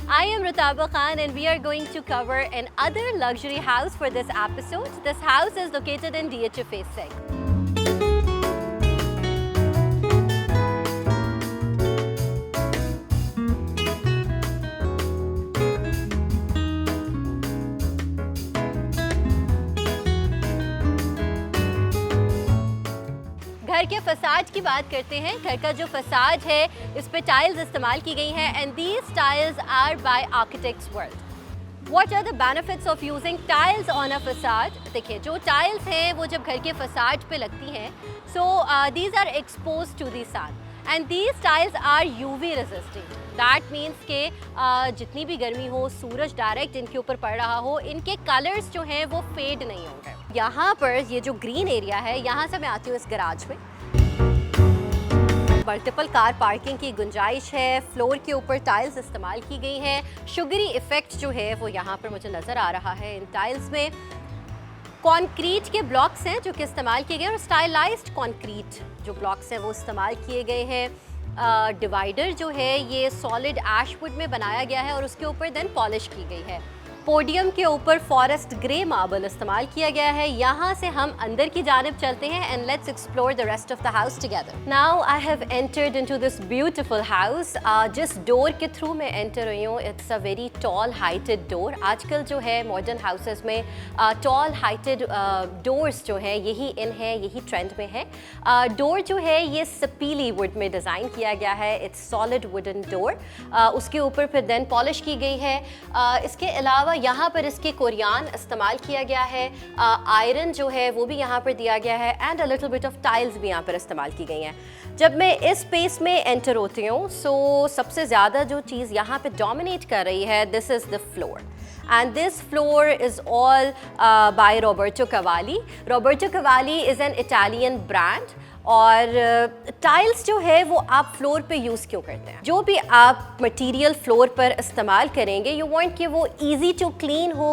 I am Rutaba Khan and we are going to cover another luxury house for this episode. This house is located in DHA Phase 6. घर के फसाद की बात करते हैं। घर का जो फसाद है इस पे टाइल्स इस्तेमाल की गई हैं and these tiles are by architects world. What are the benefits of using tiles on a facade? देखिए, जो टाइल्स हैं वो जब घर के फसाद पे लगती हैं, so these are exposed to the sun and these tiles are UV resistant. That means कि जितनी भी गर्मी हो, सूरज डायरेक्ट इनके ऊपर पड़ रहा हो, इनके कलर्स जो हैं वो फेड नहीं होंगे। यहाँ पर ये जो ग्रीन एरिया है, यहाँ से मैं आती हूँ इस गराज में। मल्टीपल कार पार्किंग की गुंजाइश है, फ्लोर के ऊपर टाइल्स इस्तेमाल की गई हैं। शुगरी इफेक्ट जो है वो यहाँ पर मुझे नज़र आ रहा है इन टाइल्स में। कंक्रीट के ब्लॉक्स हैं जो कि इस्तेमाल किए गए हैं और स्टाइलाइज्ड कंक्रीट जो ब्लॉक्स हैं वो इस्तेमाल किए गए हैं। डिवाइडर जो है ये सॉलिड एशवुड में बनाया गया है और उसके ऊपर देन पॉलिश की गई है। पोडियम के ऊपर फॉरेस्ट ग्रे मार्बल इस्तेमाल किया गया है। यहाँ से हम अंदर की जानिब चलते हैं and let's explore the rest of the house together. Now I have entered into this beautiful house. जिस डोर के थ्रू मैं एंटर हुई हूँ, it's a very tall heighted door. आजकल जो है मॉडर्न हाउसेस में टॉल हाइटेड डोर्स जो है यही इन है, यही ट्रेंड में है। डोर जो है ये सपीली वुड में डिज़ाइन किया गया है। It's solid wooden door. उसके ऊपर फिर देन पॉलिश की गई है। इसके अलावा यहाँ पर इसके कोरियान इस्तेमाल किया गया है। आयरन जो है वो भी यहाँ पर दिया गया है and a little bit of tiles भी यहाँ पर इस्तेमाल की गई हैं। जब मैं इस स्पेस में एंटर होती हूँ, सो सबसे ज़्यादा जो चीज़ यहाँ पे डोमिनेट कर रही है, this is the floor and this floor is all by Roberto Cavalli. Roberto Cavalli is an Italian brand और टाइल्स जो है वो आप फ्लोर पे यूज़ क्यों करते हैं? जो भी आप मटेरियल फ्लोर पर इस्तेमाल करेंगे, यू वांट कि वो इजी टू क्लीन हो,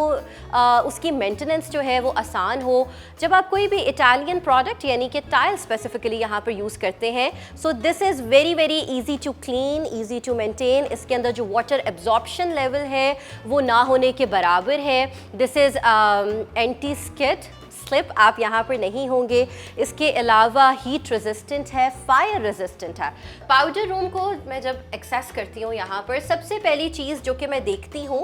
उसकी मेंटेनेंस जो है वो आसान हो। जब आप कोई भी इटालियन प्रोडक्ट यानी कि टाइल स्पेसिफिकली यहाँ पर यूज़ करते हैं, so this is very very easy to clean, easy to maintain. इसके अंदर जो वाटर एब्जॉर्प्शन लेवल है वो ना होने के बराबर है। This is anti skid, slip आप यहाँ पर नहीं होंगे। इसके अलावा हीट रेजिस्टेंट है, फायर रेजिस्टेंट है। पाउडर रूम को मैं जब एक्सेस करती हूँ यहाँ पर, सबसे पहली चीज़ जो कि मैं देखती हूँ,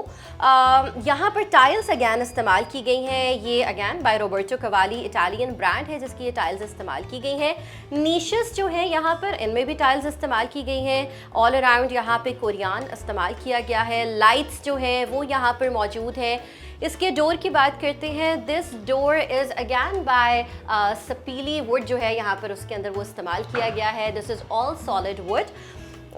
यहाँ पर टाइल्स अगैन इस्तेमाल की गई हैं। ये again by Roberto Cavalli Italian brand है जिसकी ये टाइल्स इस्तेमाल की गई हैं। नीशेस जो है यहाँ पर, इनमें भी टाइल्स इस्तेमाल की गई हैं। ऑल अराउंड यहाँ पे कोरियान इस्तेमाल किया गया है। लाइट्स जो हैं वो यहाँ पर मौजूद हैं। इसके डोर की बात करते हैं। This door is again by sapele wood जो है यहाँ पर उसके अंदर वो इस्तेमाल किया गया है। This is all solid wood.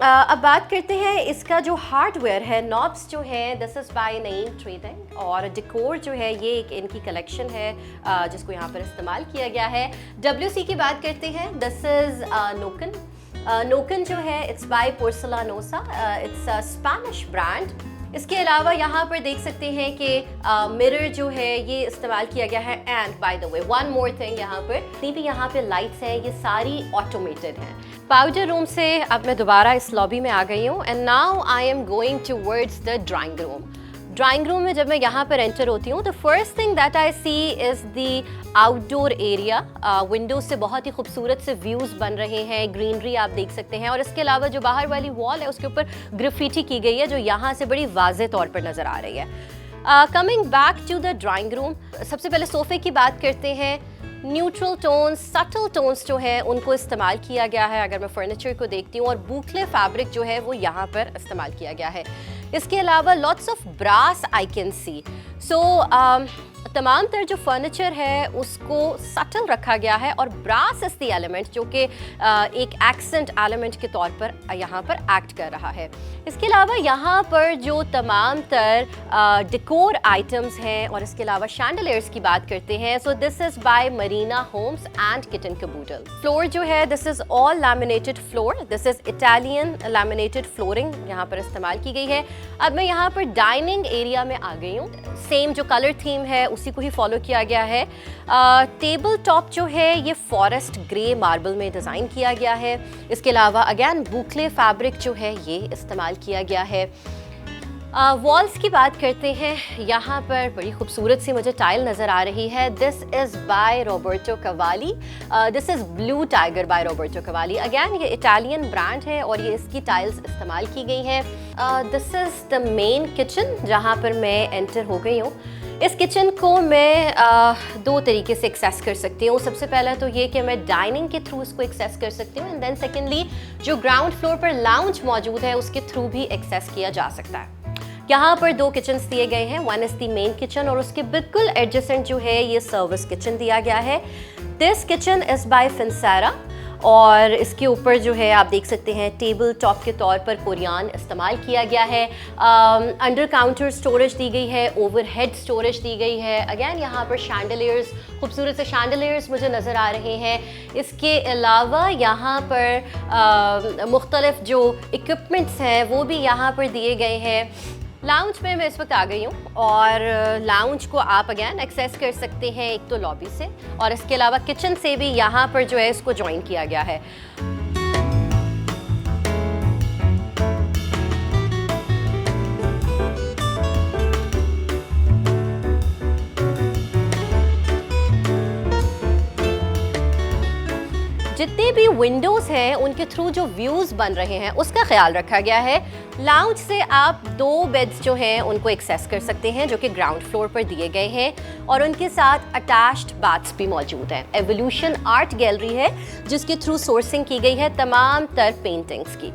अब बात करते हैं इसका जो हार्डवेयर है, नॉब्स जो है, this is bye Naeem trading और डेकोर जो है ये एक इनकी कलेक्शन है जिसको यहाँ पर इस्तेमाल किया गया है। WC की बात करते हैं। This is नोकन। नोकन जो है it's by Porcelanosa, it's a Spanish brand. इसके अलावा यहाँ पर देख सकते हैं कि मिरर जो है ये इस्तेमाल किया गया है। And by the way one more thing, यहाँ पर जितनी भी यहाँ पे लाइट्स हैं ये सारी ऑटोमेटेड हैं। पाउडर रूम से अब मैं दोबारा इस लॉबी में आ गई हूँ and now I am going towards the drawing room. Drawing room में जब मैं यहाँ पर एंटर होती हूँ, the first thing that I see is the outdoor area. Window से बहुत ही खूबसूरत से व्यूज़ बन रहे हैं, ग्रीनरी आप देख सकते हैं। और इसके अलावा जो बाहर वाली वॉल है उसके ऊपर ग्राफिटी की गई है जो यहाँ से बड़ी वाज़े तौर पर नज़र आ रही है। Coming back to the drawing room, सबसे पहले सोफ़े की बात करते हैं। न्यूट्रल टोन्स, सटल टोन्स जो है उनको इस्तेमाल किया गया है अगर मैं फर्नीचर को देखती हूँ, और बूकले फैब्रिक जो है वो यहाँ पर इस्तेमाल किया गया है। इसके अलावा lots of brass I can see. So तमाम तर जो फर्नीचर है उसको सटल रखा गया है और ब्रास इज द एलिमेंट जो कि एक एक्सेंट एलिमेंट के तौर पर यहाँ पर एक्ट कर रहा है। इसके अलावा यहाँ पर जो तमाम तर डेकोर आइटम्स हैं और इसके अलावा शैंडलियर्स की बात करते हैं, so this is by Marina Homes and Kitchen Caboodle. Floor जो है this is all laminated floor, this is Italian laminated flooring यहाँ पर इस्तेमाल की गई है। अब मैं यहाँ पर डाइनिंग एरिया में आ गई हूँ। सेम जो कलर थीम है उसी को ही फॉलो किया गया है। टेबल टॉप जो है ये फॉरेस्ट ग्रे मार्बल में डिज़ाइन किया गया है। इसके अलावा अगेन बूकले फैब्रिक जो है ये इस्तेमाल किया गया है। वॉल्स की बात करते हैं। यहाँ पर बड़ी खूबसूरत सी मुझे टाइल नज़र आ रही है। This is by Roberto Cavalli. This is blue tiger by Roberto Cavalli. Again ये इटालियन ब्रांड है और ये इसकी टाइल्स इस्तेमाल की गई हैं। This is the main kitchen जहाँ पर मैं एंटर हो गई हूँ। इस किचन को मैं दो तरीके से एक्सेस कर सकती हूँ। सबसे पहला तो ये कि मैं डाइनिंग के थ्रू इसको एक्सेस कर सकती हूँ, एंड देन सेकेंडली जो ग्राउंड फ्लोर पर लाउंज मौजूद है उसके थ्रू भी एक्सेस किया जा सकता है। यहाँ पर दो किचन्स दिए गए हैं। One is the main kitchen और उसके बिल्कुल एडजेसेंट जो है ये सर्विस किचन दिया गया है। दिस किचन इज़ बाय फिनसारा और इसके ऊपर जो है आप देख सकते हैं टेबल टॉप के तौर पर कोरियान इस्तेमाल किया गया है। अंडर काउंटर स्टोरेज दी गई है, ओवरहेड स्टोरेज दी गई है। अगेन यहाँ पर शैंडलियर्स, खूबसूरत से शैंडलियर्स मुझे नज़र आ रहे हैं। इसके अलावा यहाँ पर मुख्तलिफ जो इक्विपमेंट्स हैं वो भी यहाँ पर दिए गए हैं। लाउंज में मैं इस वक्त आ गई हूँ और लाउंज को आप अगेन एक्सेस कर सकते हैं एक तो लॉबी से और इसके अलावा किचन से भी यहाँ पर जो है इसको ज्वाइन किया गया है। जितने भी विंडोज़ हैं उनके थ्रू जो व्यूज़ बन रहे हैं उसका ख्याल रखा गया है। लाउंज से आप दो बेड्स जो हैं उनको एक्सेस कर सकते हैं जो कि ग्राउंड फ्लोर पर दिए गए हैं और उनके साथ अटैच्ड बाथ्स भी मौजूद हैं। एवोल्यूशन आर्ट गैलरी है जिसके थ्रू सोर्सिंग की गई है तमाम तर पेंटिंग्स की।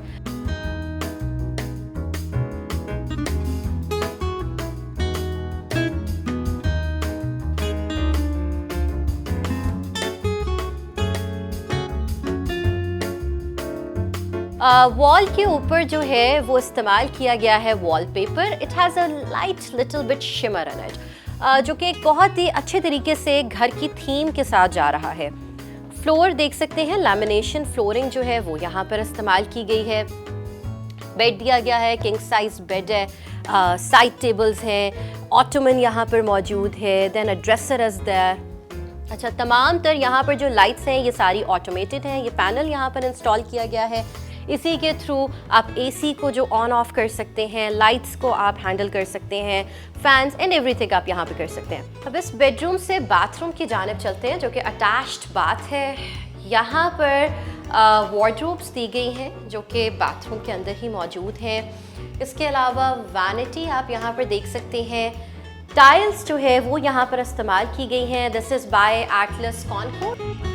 वॉल के ऊपर जो है वो इस्तेमाल किया गया है wallpaper. It has a light little bit shimmer in it, जो कि एक बहुत ही अच्छे तरीके से घर की थीम के साथ जा रहा है। फ्लोर देख सकते हैं, लैमिनेशन फ्लोरिंग जो है वो यहाँ पर इस्तेमाल की गई है। बेड दिया गया है, किंग साइज बेड है, साइड टेबल्स हैं, ऑटोमन यहाँ पर मौजूद है, then a dresser is there. अच्छा, तमाम तर यहाँ पर जो लाइट्स हैं ये सारी ऑटोमेटेड हैं। ये पैनल यहाँ पर इंस्टॉल किया गया है। इसी के थ्रू आप एसी को जो ऑन ऑफ कर सकते हैं, लाइट्स को आप हैंडल कर सकते हैं, फैंस एंड एवरीथिंग आप यहाँ पे कर सकते हैं। अब इस बेडरूम से बाथरूम की जानिब चलते हैं जो कि अटैच्ड बाथ है। यहाँ पर वार्डरोब्स दी गई हैं जो कि बाथरूम के अंदर ही मौजूद हैं। इसके अलावा वैनिटी आप यहाँ पर देख सकते हैं। टाइल्स जो है वो यहाँ पर इस्तेमाल की गई हैं। This is by Atlas Concor.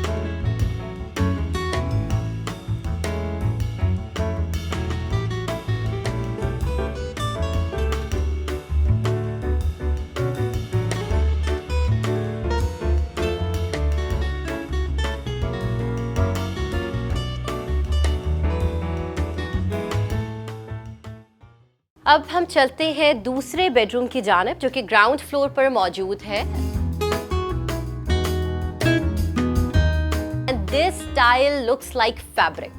अब हम चलते हैं दूसरे बेडरूम की जानिब जो कि ग्राउंड फ्लोर पर मौजूद है। This tile looks like fabric.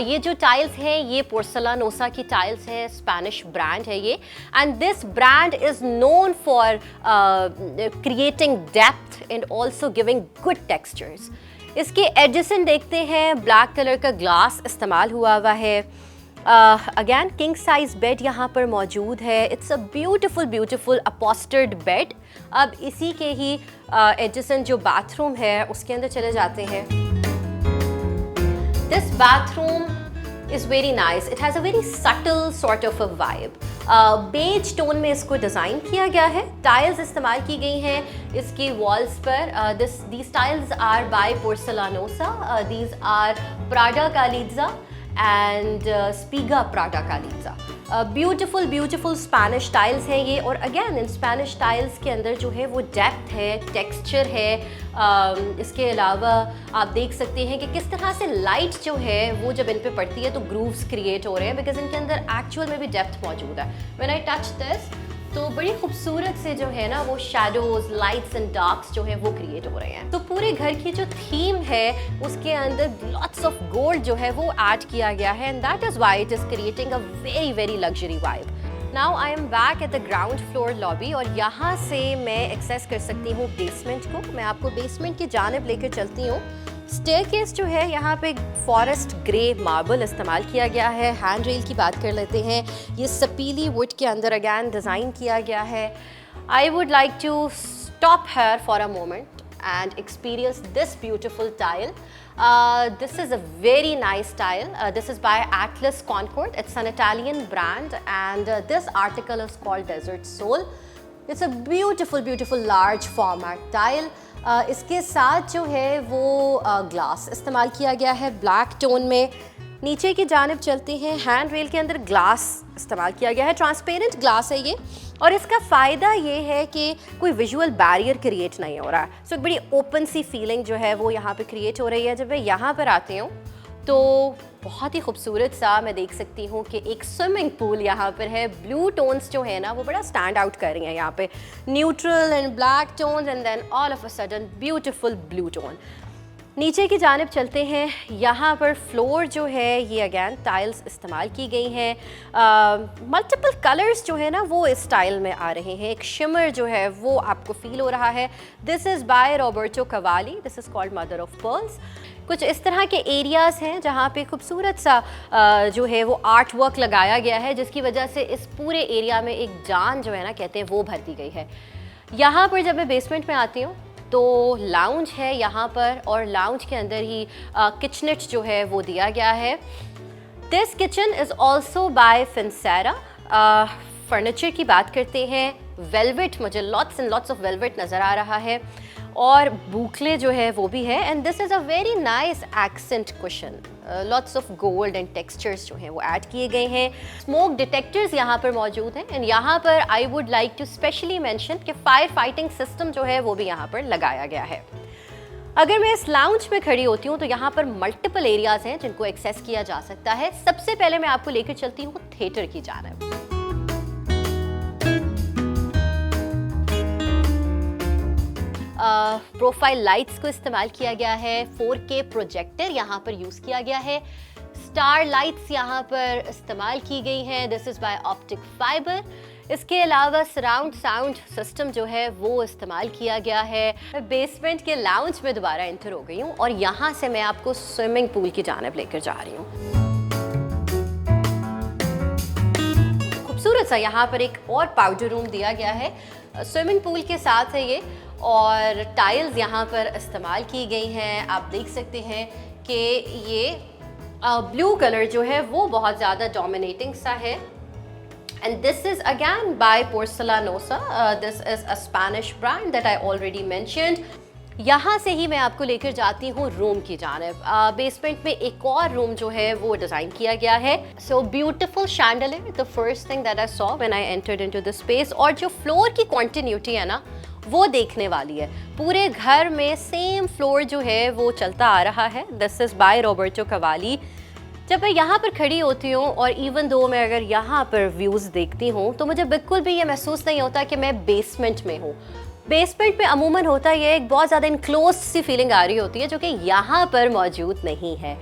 ये जो टाइल्स हैं ये पोर्सलानोसा की टाइल्स हैं, स्पेनिश ब्रांड है ये, and this brand is known for creating depth and also giving good textures. इसके एडजेसेंट देखते हैं, ब्लैक कलर का ग्लास इस्तेमाल हुआ है। अगैन किंग साइज बेड यहाँ पर मौजूद है। It's a beautiful upholstered bed. अब इसी के ही एडजेसेंट जो बाथरूम है उसके अंदर चले जाते हैं। This bathroom is very nice. It has a very subtle sort of a vibe. Beige tone में इसको डिज़ाइन किया गया है। टाइल्स इस्तेमाल की गई हैं इसकी वॉल्स पर। These tiles are by Porcelanosa. These are Prada Caliza and Spiga Prada Caliza. Beautiful Spanish tiles हैं ये, और अगेन इन स्पेनिश टाइल्स के अंदर जो है वो डेप्थ है, टेक्सचर है। इसके अलावा आप देख सकते हैं कि किस तरह से लाइट जो है वो जब इन पे पड़ती है तो ग्रूव्स क्रिएट हो रहे हैं, बिकॉज इनके अंदर एक्चुअल में भी डेप्थ मौजूद है। व्हेन आई टच दिस तो बड़ी खूबसूरत से जो है ना वो शैडोज, लाइट्स एंड डार्क्स जो है वो क्रिएट हो रहे हैं। तो पूरे घर की जो थीम है उसके अंदर लॉट्स ऑफ गोल्ड जो है वो ऐड किया गया है, and that is why it is creating a very luxury vibe. Now I am back at the ground floor lobby और यहाँ से मैं एक्सेस कर सकती हूँ बेसमेंट को। मैं आपको बेसमेंट की जानिब लेकर चलती हूँ। स्टेयरकेस जो है यहाँ पे फॉरेस्ट ग्रे मार्बल इस्तेमाल किया गया है। हैंड रेल की बात कर लेते हैं, ये सपीली वुड के अंदर अगैन डिज़ाइन किया गया है। I would like to stop here for a moment and experience this beautiful tile. This is a very nice tile. This is by Atlas Concord. It's an Italian brand and this article is called Desert Soul. It's a beautiful, beautiful large format tile. इसके साथ जो है वो glass इस्तेमाल किया गया है black tone में। नीचे की जानिब चलते हैं, हैंड रेल के अंदर ग्लास इस्तेमाल किया गया है, ट्रांसपेरेंट ग्लास है ये। और इसका फ़ायदा ये है कि कोई विजुअल बैरियर क्रिएट नहीं हो रहा है। सो एक बड़ी ओपन सी फीलिंग जो है वो यहाँ पे क्रिएट हो रही है। जब मैं यहाँ पर आती हूँ तो बहुत ही खूबसूरत सा मैं देख सकती हूँ कि एक स्विमिंग पूल यहाँ पर है। ब्लू टोन्स जो है ना वो बड़ा स्टैंड आउट कर रही हैं यहाँ पे, neutral and black tones and then all of a sudden beautiful blue tone. नीचे की जानिब चलते हैं, यहाँ पर फ्लोर जो है ये अगैन टाइल्स इस्तेमाल की गई हैं। मल्टीपल कलर्स जो है ना वो इस स्टाइल में आ रहे हैं। एक शिमर जो है वो आपको फील हो रहा है। This is by Roberto Cavalli, this is called mother of pearls. कुछ इस तरह के एरियाज़ हैं जहाँ पे खूबसूरत सा जो है वो आर्ट वर्क लगाया गया है, जिसकी वजह से इस पूरे एरिया में एक जान जो है ना कहते हैं वो भर दी गई है। यहाँ पर जब मैं बेसमेंट में आती हूँ तो लाउंज है यहाँ पर और लाउंज के अंदर ही किचनेट जो है वो दिया गया है। This kitchen is also by Finsera. Furniture की बात करते हैं, वेलवेट, मुझे lots and lots of velvet नज़र आ रहा है और बूकले जो है वो भी है। And this is a very nice accent cushion, lots of gold and textures जो हैं वो ऐड किए गए हैं। स्मोक डिटेक्टर्स यहाँ पर मौजूद हैं एंड यहाँ पर I would like to specially mention कि फायर फाइटिंग सिस्टम जो है वो भी यहाँ पर लगाया गया है। अगर मैं इस लाउंज में खड़ी होती हूँ तो यहाँ पर मल्टीपल एरियाज हैं जिनको एक्सेस किया जा सकता है। सबसे पहले मैं आपको लेकर चलती हूँ थिएटर की जानिब। प्रोफाइल लाइट्स को इस्तेमाल किया गया है। 4K प्रोजेक्टर यहाँ पर यूज़ किया गया है। स्टार लाइट्स यहाँ पर इस्तेमाल की गई हैं। This is bye optic fibre. इसके अलावा सराउंड साउंड सिस्टम जो है वो इस्तेमाल किया गया है। मैं बेसमेंट के लाउंज में दोबारा एंटर हो गई हूँ और यहाँ से मैं आपको स्विमिंग पूल की जानिब लेकर जा रही हूँ। खूबसूरत सा यहाँ पर एक और पाउडर रूम दिया गया है, स्विमिंग पूल के साथ है ये, और टाइल्स यहाँ पर इस्तेमाल की गई हैं। आप देख सकते हैं कि ये ब्लू कलर जो है वो बहुत ज़्यादा डोमिनेटिंग सा है। And this is again by Porcelanosa. This is a Spanish brand that I already mentioned. यहाँ से ही मैं आपको लेकर जाती हूँ रूम की जानिब। बेसमेंट में एक और रूम जो है वो डिज़ाइन किया गया है। So beautiful chandelier, the first thing that I saw when I entered into the space. और जो फ्लोर की कॉन्टिन्यूटी है ना वो देखने वाली है। पूरे घर में सेम फ्लोर जो है वो चलता आ रहा है। This is by Roberto qawwali. जब मैं यहाँ पर खड़ी होती हूँ और इवन दो मैं अगर यहाँ पर व्यूज़ देखती हूँ तो मुझे बिल्कुल भी ये महसूस नहीं होता कि मैं बेसमेंट में हूँ। बेसमेंट में अमूमन होता है एक बहुत ज़्यादा इनक्लोज सी फीलिंग आ रही होती है जो कि यहाँ पर मौजूद नहीं है।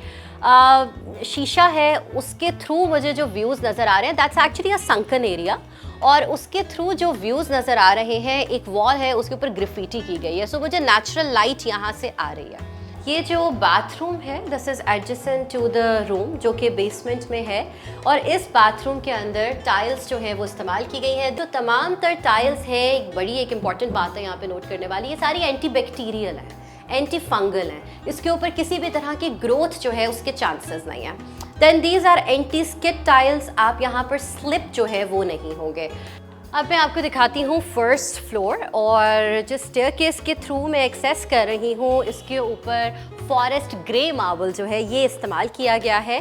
शीशा है, उसके थ्रू मुझे जो व्यूज़ नज़र आ रहे हैं that's actually a sunken area, और उसके थ्रू जो व्यूज़ नज़र आ रहे हैं, एक वॉल है उसके ऊपर ग्राफिटी की गई है। सो मुझे नेचुरल लाइट यहाँ से आ रही है। ये जो बाथरूम है this is adjacent to the room जो कि बेसमेंट में है, और इस बाथरूम के अंदर टाइल्स जो है वो इस्तेमाल की गई है। जो तमाम तर टाइल्स हैं, एक इम्पॉर्टेंट बात है यहाँ पे नोट करने वाली, ये सारी एंटी बैक्टीरियल हैं, एंटी फंगल हैं। इसके ऊपर किसी भी तरह की ग्रोथ जो है उसके चांसेस नहीं हैं। Then these are anti skid tiles, आप यहाँ पर स्लिप जो है वो नहीं होंगे। अब मैं आपको दिखाती हूँ फर्स्ट फ्लोर, और जिस स्टेयरकेस के थ्रू मैं एक्सेस कर रही हूँ इसके ऊपर फॉरेस्ट ग्रे मार्बल जो है ये इस्तेमाल किया गया है।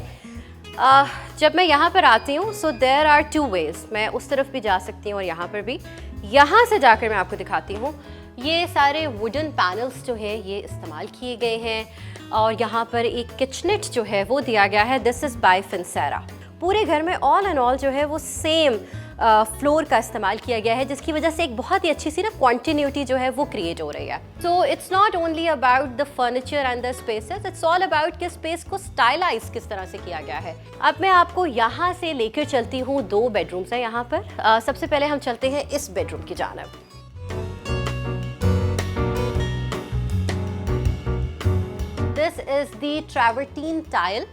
जब मैं यहाँ पर आती हूँ so there are two ways, मैं उस तरफ भी जा सकती हूँ और यहाँ पर भी। यहाँ से जाकर मैं आपको दिखाती हूँ, ये सारे वुडन पैनल्स जो है ये इस्तेमाल किए गए हैं, और यहाँ पर एक किचनेट जो है वो दिया गया है। This is by Finsera. पूरे घर में ऑल एंड ऑल जो है वो सेम फ्लोर का इस्तेमाल किया गया है, जिसकी वजह से एक बहुत ही अच्छी सी ना कॉन्टिन्यूटी जो है वो क्रिएट हो रही है। So it's not only about the furniture and the spaces, it's all about कि स्पेस को स्टाइलाइज किस तरह से किया गया है। अब मैं आपको यहाँ से लेकर चलती हूँ, 2 बेडरूम्स हैं यहाँ पर। सबसे पहले हम चलते हैं इस बेडरूम की जानिब। This is the travertine tile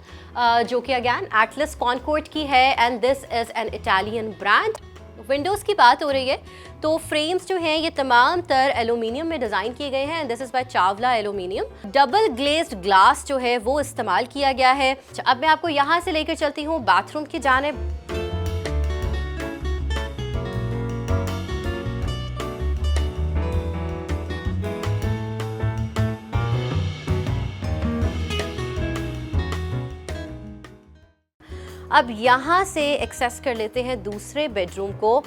जो कि अगेन एटलस कॉनकॉर्ड की है and this is an Italian brand. Windows की बात हो रही है तो फ्रेम्स जो हैं ये तमाम तर एलुमिनियम में डिज़ाइन किए गए हैं and this is bye Chawla aluminium. Double glazed glass जो है वो इस्तेमाल किया गया है। अब मैं आपको यहाँ से लेकर चलती हूँ बाथरूम की जानिब। अब यहाँ से एक्सेस कर लेते हैं दूसरे बेडरूम को।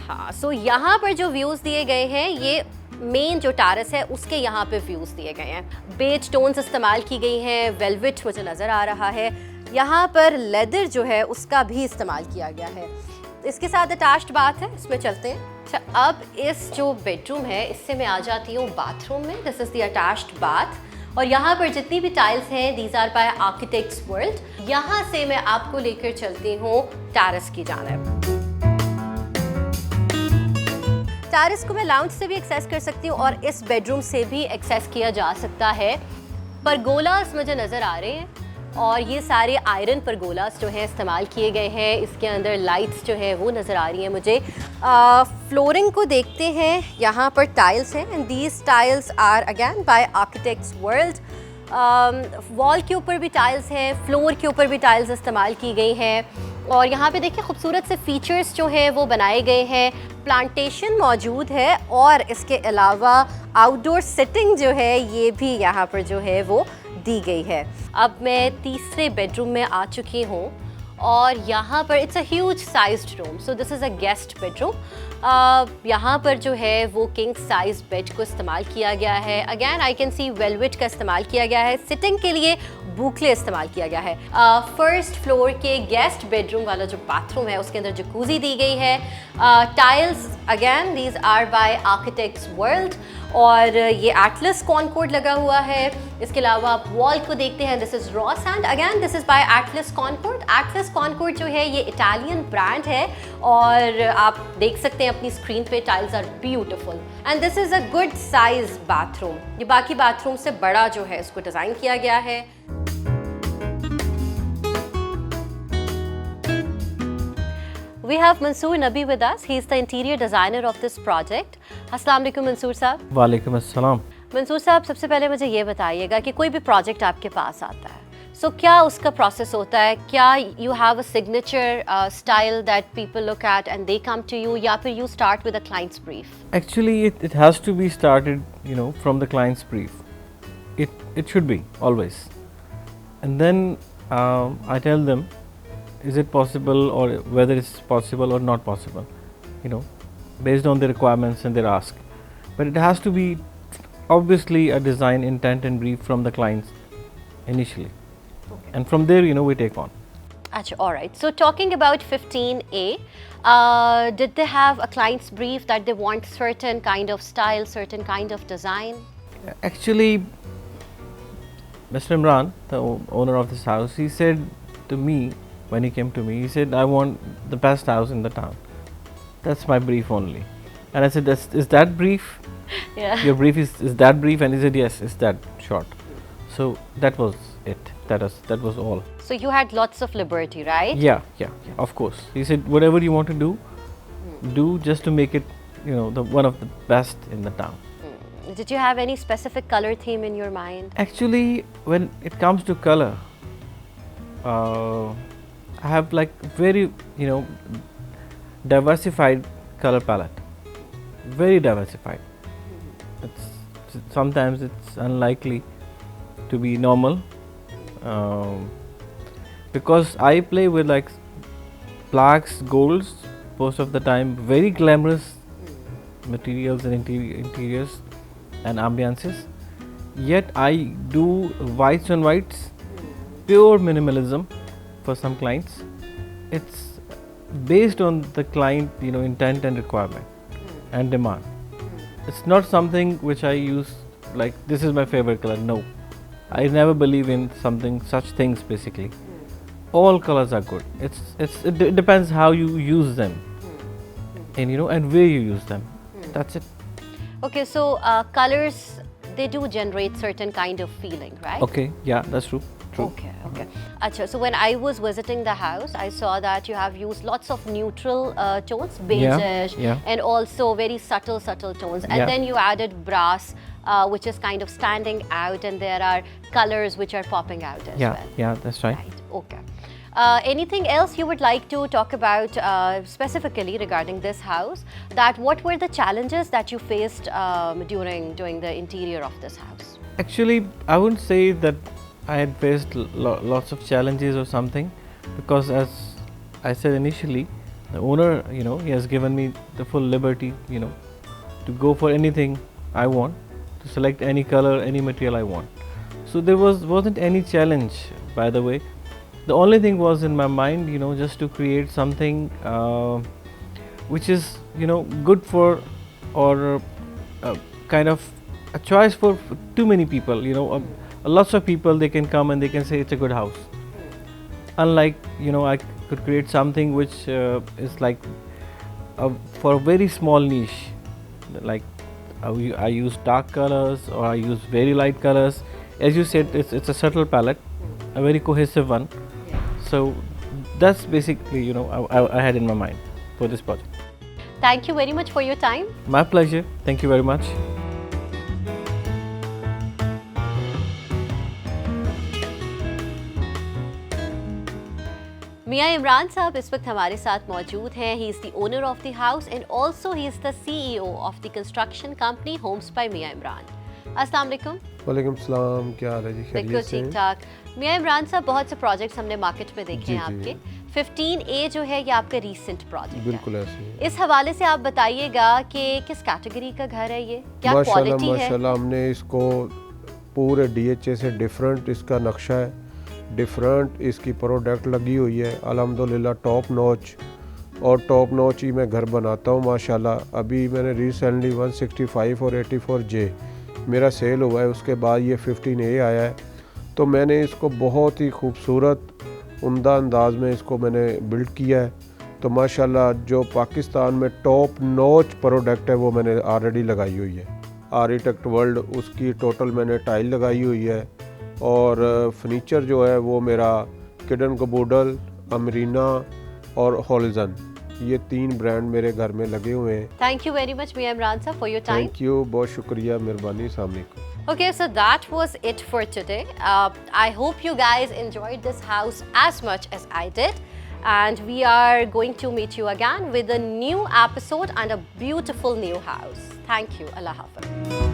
हाँ, सो यहाँ पर जो व्यूज़ दिए गए हैं ये मेन जो टेरेस है उसके यहाँ पे व्यूज़ दिए गए हैं। बेज टोन्स इस्तेमाल की गई हैं, वेलवेट मुझे नज़र आ रहा है। यहाँ पर लेदर जो है उसका भी इस्तेमाल किया गया है। इसके साथ अटैच्ड बाथ है, इसमें चलते हैं। अच्छा, अब इस जो बेडरूम है इससे मैं आ जाती हूँ बाथरूम में। This is the attached bath और यहाँ पर जितनी भी टाइल्स हैं these are by architects world. यहाँ से मैं आपको लेकर चलती हूँ टेरेस की जानिब। टेरेस को मैं लाउंज से भी एक्सेस कर सकती हूँ और इस बेडरूम से भी एक्सेस किया जा सकता है। परगोलास मुझे नज़र आ रहे हैं और ये सारे आयरन परगोलास जो हैं इस्तेमाल किए गए हैं। इसके अंदर लाइट्स जो है वो नज़र आ रही हैं मुझे। फ्लोरिंग को देखते हैं, यहाँ पर टाइल्स हैं and these tiles are again by architects world. Wall के ऊपर भी टाइल्स हैं, फ्लोर के ऊपर भी टाइल्स इस्तेमाल की गई हैं और यहाँ पे देखिए खूबसूरत से फीचर्स जो हैं वो बनाए गए हैं। प्लांटेशन मौजूद है और इसके अलावा आउटडोर सिटिंग जो है ये भी यहाँ पर जो है वो दी गई है। अब मैं तीसरे बेडरूम में आ चुकी हूँ और यहाँ पर it's a huge sized room, so this is a guest bedroom. यहाँ पर जो है वो किंग साइज बेड को इस्तेमाल किया गया है। Again I can C velvet का इस्तेमाल किया गया है। सिटिंग के लिए बूकले इस्तेमाल किया गया है। फर्स्ट फ्लोर के गेस्ट बेडरूम वाला जो बाथरूम है उसके अंदर जकूजी दी गई है। Tiles again these are by architects world और ये एटलस कॉनकॉर्ड लगा हुआ है। इसके अलावा आप वॉल को देखते हैं, this is raw sand, again this is by Atlas Concorde. Atlas Concorde जो है ये इटालियन ब्रांड है और आप देख सकते हैं अपनी स्क्रीन पे tiles are beautiful and this is a good size bathroom. ये बाकी बाथरूम से बड़ा जो है इसको डिज़ाइन किया गया है। We have Mansoor Nabi with us. He is the interior designer of this project. अस्सलाम वालेकुम मंसूर साहब। वालेकुम अस्सलाम। मंसूर साहब, सबसे पहले मुझे ये बताइएगा कि कोई भी प्रोजेक्ट आपके पास आता है, सो क्या उसका प्रोसेस होता है? क्या you have a signature style that people look at and they come to you, या फिर you start with a client's brief? Actually, it has to be started, from the client's brief. It should be always, and then I tell them, is it possible, or whether it's possible or not possible, based on the requirements and their ask. But it has to be obviously a design intent and brief from the clients initially, and from there we take on. Achha, all right. So talking about 15A, did they have a client's brief that they want certain kind of style, certain kind of design? Actually, Mr. Imran, the owner of this house, he said to me, when he came to me, he said, I want the best house in the town. That's my brief only. And I said, is that brief? Yeah. Your brief is that brief? And he said, yes, it's that short. So that was it. That was all. So you had lots of liberty, right? Yeah, of course. He said, whatever you want to do just to make it, one of the best in the town. Did you have any specific color theme in your mind? Actually, when it comes to color, I have like very, diversified color palette. Very diversified. Sometimes it's unlikely to be normal, because I play with like blacks, golds most of the time, very glamorous materials and interiors and ambiances. Yet I do whites on whites, pure minimalism for some clients. It's based on the client, intent and requirement and demand. It's not something which I use like this is my favorite color. No, I never believe in something such things. Basically, all colors are good. It depends how you use them, and and where you use them. That's it. Okay, so colors, they do generate certain kind of feeling, right? Okay, yeah, that's true. True. Okay, okay. Acha, so when I was visiting the house, I saw that you have used lots of neutral tones, beige, yeah. and also very subtle tones. And Yeah. then you added brass, which is kind of standing out, and there are colors which are popping out as well. Yeah, that's right. Right, okay. Anything else you would like to talk about specifically regarding this house? That what were the challenges that you faced during doing the interior of this house? Actually, I wouldn't say that I had faced lots of challenges or something, because as I said initially, the owner, he has given me the full liberty, to go for anything I want, to select any color, any material I want. So there wasn't any challenge, by the way. The only thing was in my mind, just to create something which is, good for, or kind of a choice for too many people, lots of people, they can come and they can say it's a good house. Unlike, I could create something which is like for a very small niche, like I use dark colors or I use very light colors. As you said, it's a subtle palette, a very cohesive one. So that's basically, I had in my mind for this project. Thank you very much for your time. My pleasure. Thank you very much. मियाँ इमरान साहब इस वक्त हमारे साथ मौजूद हैं. He is the owner of the house and also he is the CEO of the construction company Homes by मियाँ इमरान. अस्सलाम वालेकुम. वालेकुम सलाम, क्या हाल है जी? बिल्कुल ठीक ठाक. मियाँ इमरान साहब, बहुत से प्रोजेक्ट्स हमने मार्केट में देखे हैं आपके. 15A जो है ये आपका रीसेंट प्रोजेक्ट है. बिल्कुल ऐसे ही. इस हवाले से आप बताइएगा कि किस कैटेगरी का घर है ये, क्या क्वालिटी है? माशाल्लाह हमने इसको पूरे DHA से डिफरेंट इसका नक्शा है, डिफरेंट इसकी प्रोडक्ट लगी हुई है. अल्हम्दुलिल्लाह टॉप नॉच, और टॉप नॉच ही मैं घर बनाता हूँ माशाल्लाह. अभी मैंने रिसेंटली 165 और 84J मेरा सेल हुआ है. उसके बाद ये 15A आया है. तो मैंने इसको बहुत ही खूबसूरत उम्दा अंदाज में इसको मैंने बिल्ड किया है. तो माशाल्लाह जो पाकिस्तान में टॉप नॉच प्रोडक्ट है वो मैंने ऑलरेडी लगाई हुई है. आर्किटेक्ट वर्ल्ड उसकी टोटल मैंने टाइल लगाई हुई है, और फर्नीचर जो है वो मेरा किडन कबूडल, अमरीना और हॉलिजन, ये 3 ब्रांड मेरे घर में लगे हुए हैं. थैंक यू वेरी मच मियाँ इमरान साहब for your time. Thank you, बहुत शुक्रिया, मेहरबानी. अस्सलाम वालेकुम. Okay, so that was it for today. I hope you guys enjoyed this house as much as I did. And we are going to meet you again with a new episode and a beautiful new house. Thank you. Allah Hafiz.